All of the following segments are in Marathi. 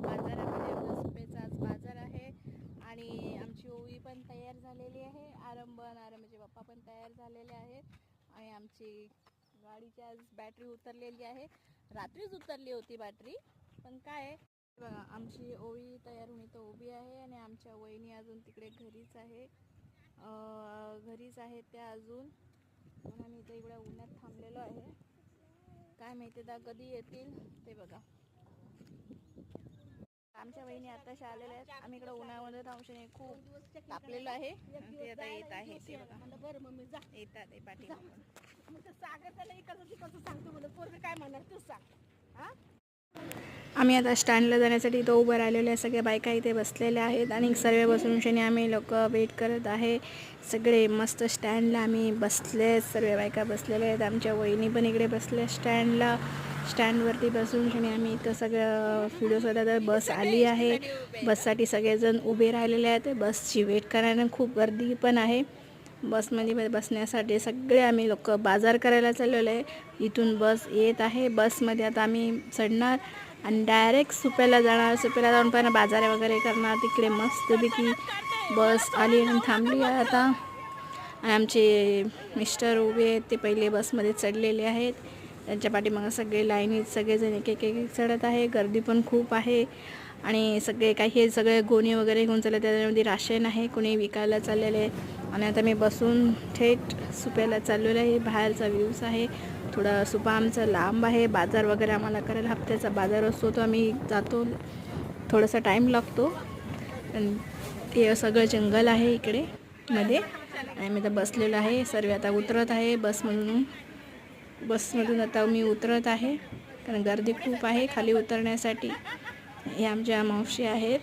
बाजारामध्ये आपला सुपेचा आज बाजार आहे आणि आमची ओवी पण तयार झालेली आहे. आरंभचे पप्पा पण तयार झालेले आहेत आणि आमची गाडीची आज बॅटरी उतरलेली आहे. रात्रीच उतरली होती बॅटरी, पण काय बघा आमची ओवी तयार होऊन इथं उभी आहे आणि आमच्या वहिनी अजून तिकडे घरीच आहेत त्या अजून. म्हणून आम्ही इथं इकडे उन्हात थांबलेलो आहे. काय माहिती दा कधी येतील ते बघा. आमच्या वहिनी आताशा आलेल्या आहेत. आम्ही इकडे उन्हामध्ये थांबून खूप तापलेलो आहे. ते आता येत आहे ते बघा. बरं मम्मी जा, येतात ते पाठी सागर त्याला इकडचं तिकडचं सांगतो म्हणून पोरगं काय म्हणणार तूच सांग. हा आम्ही आता स्टँडला जाण्यासाठी इथं उभं राहिलेलो आहे. सगळ्या बायका इथे बसलेल्या आहेत आणि सर्व बसून शनी आम्ही लोक वेट करत आहे. सगळे मस्त स्टँडला आम्ही बसले, सर्व बायका बसलेल्या आहेत. आमच्या वहिनी पण इकडे बसल्या स्टँडवरती बसून शनी आम्ही इथं सगळं व्हिडिओ शोधत. बस आली आहे, बससाठी सगळेजण उभे राहिलेले आहेत. बसची वेट करायला खूप गर्दी पण आहे. बसमध्ये बसण्यासाठी सगळे आम्ही लोक बाजार करायला चाललेलो आहे. इथून बस येत आहे. बसमध्ये आता आम्ही चढणार आणि डायरेक्ट सुप्याला जाणार. सुप्याला जाऊन पण बाजार वगैरे करणार. तिकडे मस्तपैकी बस आली आणि थांबली आहे आता. आणि आमचे मिस्टर उभे आहेत, ते पहिले बसमध्ये चढलेले आहेत. त्यांच्या पाठीमागे सगळे लाईनीत सगळेजण एक एक चढत आहे. गर्दी पण खूप आहे आणि सगळे काही हे सगळे गोणी वगैरे घेऊन चालले. त्याच्यामध्ये राशन आहे, कोणी विकायला चाललेले आहे. आणि आता मी बसून थेट सुप्याला चाललेलं आहे. बाहेरचा व्ह्यूज आहे. थोडा सुपा आमचा लांब आहे. बाजार वगैरे आम्हाला करायला हप्त्याचा बाजार असतो, तो आम्ही जातो, थोडासा टाईम लागतो. आणि ते सगळं जंगल आहे इकडे मध्ये. आणि मी आता बसलेलं आहे. सर्व आता उतरत आहे बसमधून आता मी उतरत आहे, कारण गर्दी खूप आहे खाली उतरण्यासाठी. हे आमच्या मावशी आहेत.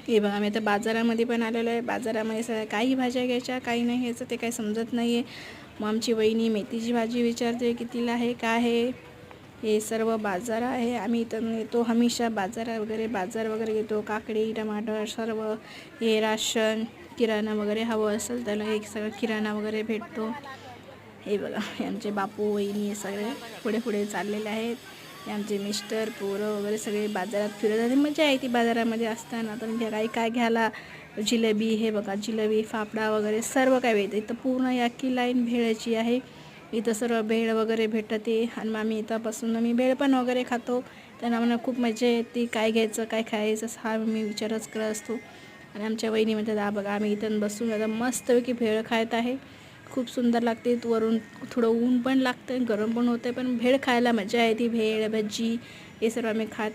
हे बघा आम्ही आता बाजारामध्ये पण आलेलो आहे. बाजारामध्ये काही भाज्या घ्यायच्या, काही नाही घ्यायचं ते काही समजत नाही आहे. मग आमची वहिनी मेथीची भाजी विचारते कितीला आहे, काय आहे. हे सर्व बाजार आहे. आम्ही इथं येतो हमेशा बाजार वगैरे घेतो. काकडी, टमाटर, सर्व हे राशन किराणा वगैरे हवं असेल त्याला एक सगळं किराणा वगैरे भेटतो. हे बघा हे आमचे बापू वहिनी सगळे पुढे पुढे चाललेले आहेत. हे आमचे मिस्टर पोरं वगैरे सगळे बाजारात फिरत आहे. मजा आहे ती बाजारामध्ये असताना. तर काही घ्यायला जिलेबी, हे बघा जिलेबी, फाफडा वगैरे सर्व काय भेटतं इथं. पूर्ण याकी लाईन भेळची आहे. इथं सर्व भेळ वगैरे भेटते आणि मग आम्ही इथंपासून आम्ही भेळ पण वगैरे खातो. त्यांना मला खूप मजा येते. काय घ्यायचं काय खायचं हा मी विचारच करत असतो. आणि आमच्या वहिनी म्हणतात बघा आम्ही इथं बसून आता मस्तपैकी भेळ खात आहे. खूप सुंदर लागते. वरून थोडं ऊन पण लागतं, गरम पण होतं, पण भेळ खायला मजा येते. भेळ भजी हे सर्व आम्ही खात